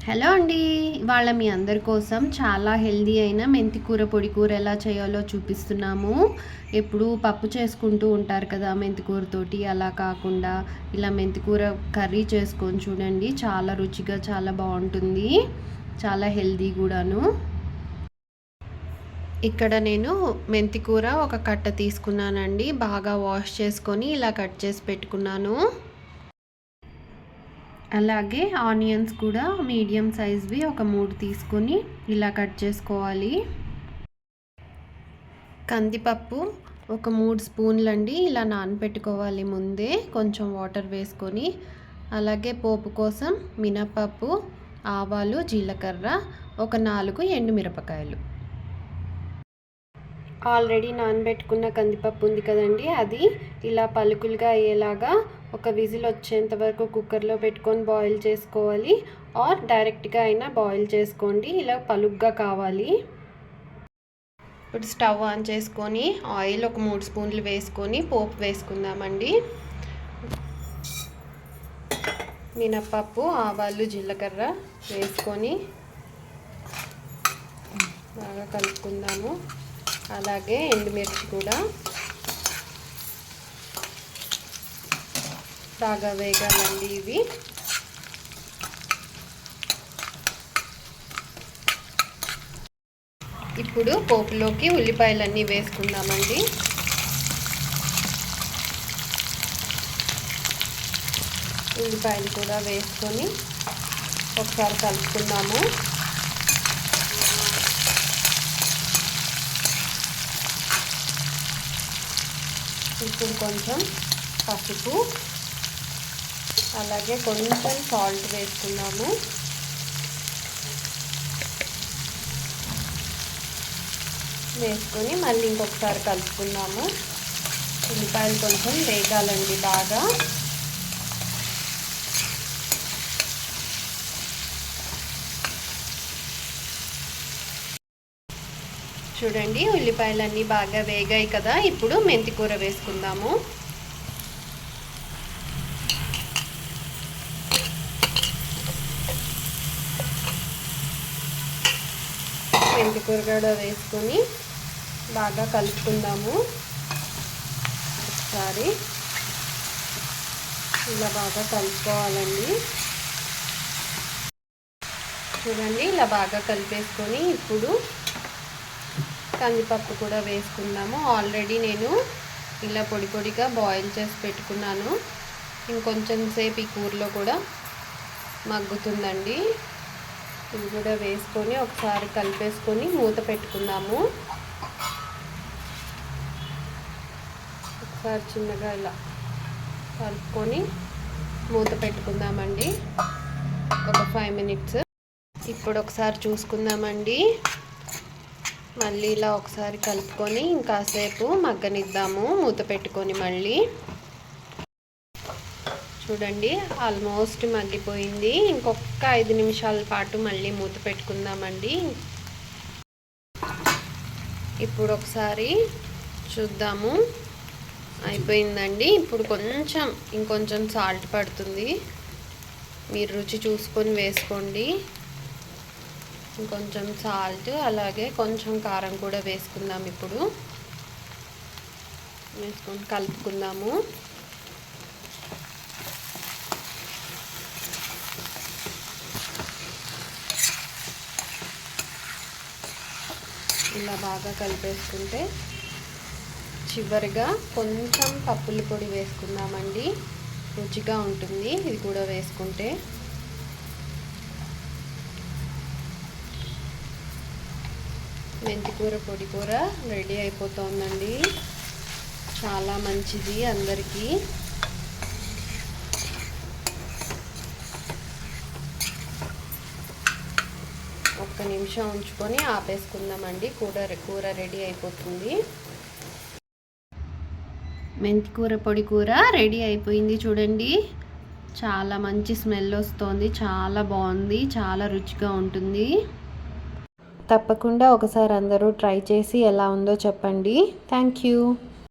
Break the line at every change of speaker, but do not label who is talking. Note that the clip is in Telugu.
హలో అండి. ఇవాళ మీ అందరి కోసం చాలా హెల్దీ అయిన మెంతి కూర పొడి కూర ఎలా చేయాలో చూపిస్తున్నాము. ఎప్పుడు పప్పు చేసుకుంటూ ఉంటారు కదా మెంతి కూరతోటి, అలా కాకుండా ఇలా మెంతి కూర కర్రీ చేసుకొని చూడండి. చాలా రుచిగా చాలా బాగుంటుంది, చాలా హెల్దీ కూడాను. ఇక్కడ నేను మెంతి కూర ఒక కట్ట తీసుకున్నానండి. బాగా వాష్ చేసుకొని ఇలా కట్ చేసి పెట్టుకున్నాను. అలాగే ఆనియన్స్ కూడా మీడియం సైజ్వి ఒక 3 తీసుకొని ఇలా కట్ చేసుకోవాలి. కందిపప్పు ఒక 3 స్పూన్లు అండి, ఇలా నానబెట్టుకోవాలి ముందే కొంచెం వాటర్ వేసుకొని. అలాగే పోపు కోసం మినపప్పు, ఆవాలు, జీలకర్ర, ఒక 4 ఎండుమిరపకాయలు. ఆల్రెడీ నానబెట్టుకున్న కందిపప్పు ఉంది కదండి, అది ఇలా పలుకులుగా అయ్యేలాగా ఒక విజిల్ వచ్చేంత వరకు కుక్కర్లో పెట్టుకొని బాయిల్ చేసుకోవాలి. ఆర్ డైరెక్ట్గా అయినా బాయిల్ చేసుకోండి, ఇలా పలుగ్గా కావాలి. ఇప్పుడు స్టవ్ ఆన్ చేసుకొని ఆయిల్ ఒక 3 స్పూన్లు వేసుకొని పోపు వేసుకుందామండి. మినపప్పు, ఆవాలు, జీలకర్ర వేసుకొని బాగా కలుపుకుందాము. అలాగే ఎండుమిర్చి కూడా బాగా వేగాలండి ఇవి. ఇప్పుడు పోపులోకి ఉల్లిపాయలన్నీ వేసుకుందామండి. ఉల్లిపాయలు కూడా వేసుకొని ఒకసారి కలుపుకుందాము. ఇప్పుడు కొంచెం పసుపు, అలాగే కొంచెం సాల్ట్ వేసుకున్నాము. వేసుకొని మళ్ళీ ఇంకొకసారి కలుపుకుందాము. ఉల్లిపాయలు కొంచెం వేగాలండి బాగా. చూడండి, ఉల్లిపాయలన్నీ బాగా వేగాయి కదా. ఇప్పుడు మెంతి కూర వేసుకుందాము. మెంతి కూర కూడా వేసుకొని బాగా కలుపుకుందాము. ఒకసారి ఇలా బాగా కలుపుకోవాలండి. చూడండి, ఇలా బాగా కలిపేసుకొని ఇప్పుడు కందిపప్పు కూడా వేసుకుందాము. ఆల్రెడీ నేను ఇలా పొడి పొడిగా బాయిల్ చేసి పెట్టుకున్నాను. ఇంకొంచెం సేపు ఈ కూరలో కూడా మగ్గుతుందండి. ఇవి కూడా వేసుకొని ఒకసారి కలిపేసుకొని మూత పెట్టుకుందాము. ఒకసారి చిన్నగా ఇలా కలుపుకొని మూత పెట్టుకుందామండి ఒక 5 మినిట్స్. ఇప్పుడు ఒకసారి చూసుకుందామండి. మళ్ళీ ఇలా ఒకసారి కలుపుకొని ఇంకాసేపు మగ్గనిద్దాము మూత పెట్టుకొని. మళ్ళీ చూడండి, ఆల్మోస్ట్ మగ్గిపోయింది. ఇంకొక 5 నిమిషాల పాటు మళ్ళీ మూత పెట్టుకుందామండి. ఇప్పుడు ఒకసారి చూద్దాము, అయిపోయిందండి. ఇప్పుడు ఇంకొంచెం సాల్ట్ పడుతుంది, మీరు రుచి చూసుకొని వేసుకోండి. ఇంకొంచెం సాల్ట్, అలాగే కొంచెం కారం కూడా వేసుకుందాం. ఇప్పుడు వేసుకొని కలుపుకుందాము. ఇలా బాగా కలిపేసుకుంటే చివరిగా కొంచెం పప్పుల పొడి వేసుకుందామండి. రుచిగా ఉంటుంది ఇది కూడా వేసుకుంటే. మెంతి కూర పొడి కూర రెడీ అయిపోతుందండి. చాలా మంచిది అందరికీ. ఒక్క నిమిషం ఉంచుకొని ఆపేసుకుందామండి. కూర రెడీ అయిపోతుంది. మెంతి కూర పొడి కూర రెడీ అయిపోయింది. చూడండి, చాలా మంచి స్మెల్ వస్తుంది, చాలా బాగుంది, చాలా రుచిగా ఉంటుంది. తప్పకుండా ఒకసారి అందరూ ట్రై చేసి ఎలా ఉందో చెప్పండి. Thank you.